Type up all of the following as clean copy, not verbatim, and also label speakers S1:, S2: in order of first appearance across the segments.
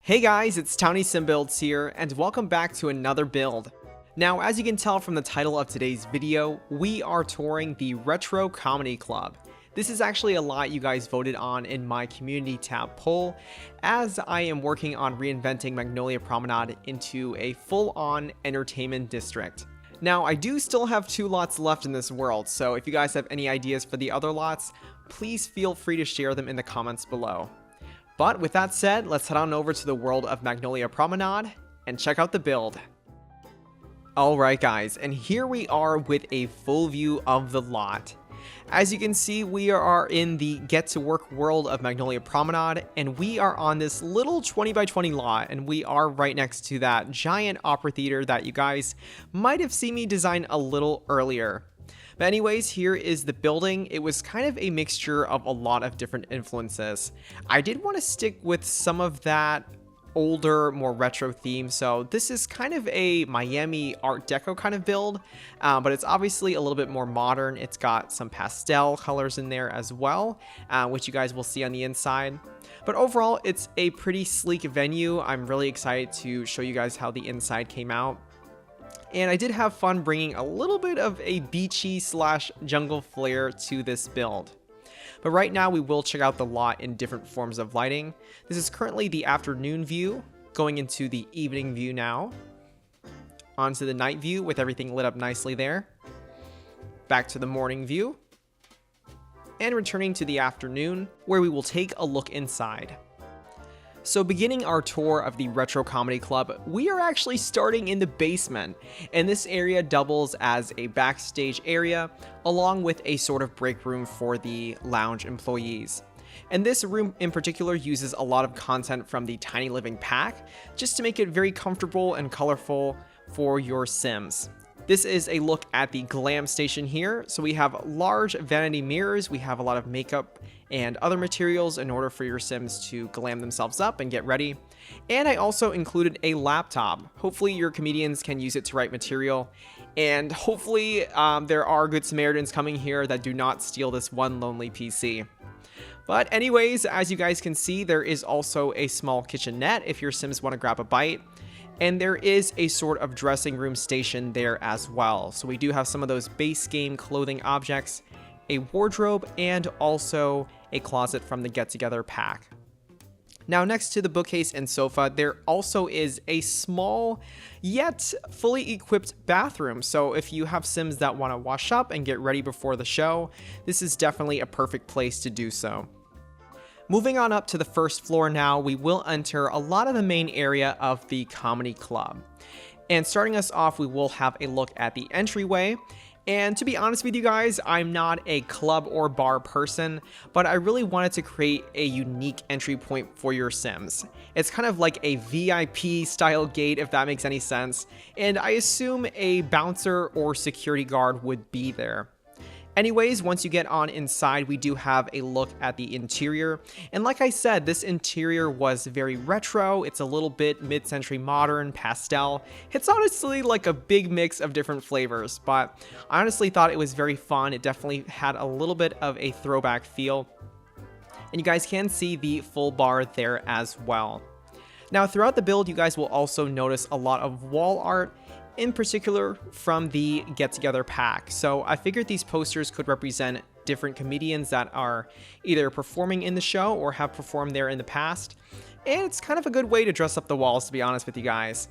S1: Hey guys, it's towniesimbuilds here, and welcome back to another build. Now, as you can tell from the title of today's video, we are touring the Retro Comedy Club. This is actually a lot you guys voted on in my community tab poll, as I am working on reinventing Magnolia Promenade into a full-on entertainment district. Now, I do still have 2 lots left in this world, so if you guys have any ideas for the other lots, please feel free to share them in the comments below. But with that said, let's head on over to the world of Magnolia Promenade and check out the build. Alright guys, and here we are with a full view of the lot. As you can see, we are in the get to work world of Magnolia Promenade, and we are on this little 20 by 20 lot, and we are right next to that giant opera theater that you guys might have seen me design a little earlier. But anyways, here is the building. It was kind of a mixture of a lot of different influences. I did want to stick with some of that older, more retro theme, so this is kind of a Miami Art Deco kind of build, but it's obviously a little bit more modern. It's got some pastel colors in there as well, which you guys will see on the inside. But overall, it's a pretty sleek venue. I'm really excited to show you guys how the inside came out. And I did have fun bringing a little bit of a beachy / jungle flair to this build. But right now we will check out the lot in different forms of lighting. This is currently the afternoon view, going into the evening view now. Onto the night view with everything lit up nicely there. Back to the morning view. And returning to the afternoon, where we will take a look inside. So beginning our tour of the Retro Comedy Club, we are actually starting in the basement, and this area doubles as a backstage area, along with a sort of break room for the lounge employees. And this room in particular uses a lot of content from the Tiny Living pack, just to make it very comfortable and colorful for your Sims. This is a look at the glam station here. So we have large vanity mirrors, we have a lot of makeup and other materials in order for your Sims to glam themselves up and get ready. And I also included a laptop. Hopefully your comedians can use it to write material. And hopefully there are good Samaritans coming here that do not steal this one lonely PC. But anyways, as you guys can see, there is also a small kitchenette if your Sims want to grab a bite. And there is a sort of dressing room station there as well. So we do have some of those base game clothing objects, a wardrobe, and also a closet from the Get Together pack. Now next to the bookcase and sofa, there also is a small yet fully equipped bathroom. So if you have Sims that want to wash up and get ready before the show, this is definitely a perfect place to do so. Moving on up to the first floor now, we will enter a lot of the main area of the comedy club. And starting us off, we will have a look at the entryway. And to be honest with you guys, I'm not a club or bar person, but I really wanted to create a unique entry point for your Sims. It's kind of like a VIP style gate, if that makes any sense. And I assume a bouncer or security guard would be there. Anyways, once you get on inside, we do have a look at the interior. And like I said, this interior was very retro. It's a little bit mid-century modern, pastel. It's honestly like a big mix of different flavors, but I honestly thought it was very fun. It definitely had a little bit of a throwback feel. And you guys can see the full bar there as well. Now, throughout the build, you guys will also notice a lot of wall art, in particular from the Get Together pack. So I figured these posters could represent different comedians that are either performing in the show or have performed there in the past. And it's kind of a good way to dress up the walls, to be honest with you guys.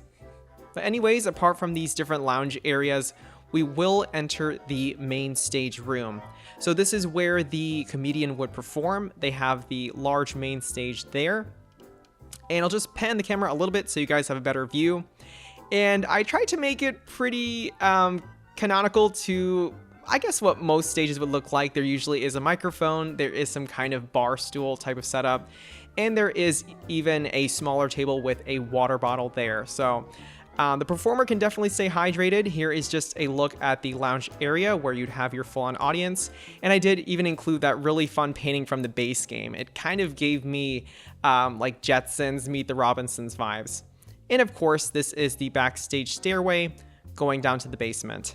S1: But anyways, apart from these different lounge areas, we will enter the main stage room. So this is where the comedian would perform. They have the large main stage there. And I'll just pan the camera a little bit so you guys have a better view. And I tried to make it pretty canonical to, I guess, what most stages would look like. There usually is a microphone, there is some kind of bar stool type of setup, and there is even a smaller table with a water bottle there. So the performer can definitely stay hydrated. Here is just a look at the lounge area where you'd have your full-on audience. And I did even include that really fun painting from the base game. It kind of gave me like Jetsons, Meet the Robinsons vibes. And of course, this is the backstage stairway going down to the basement.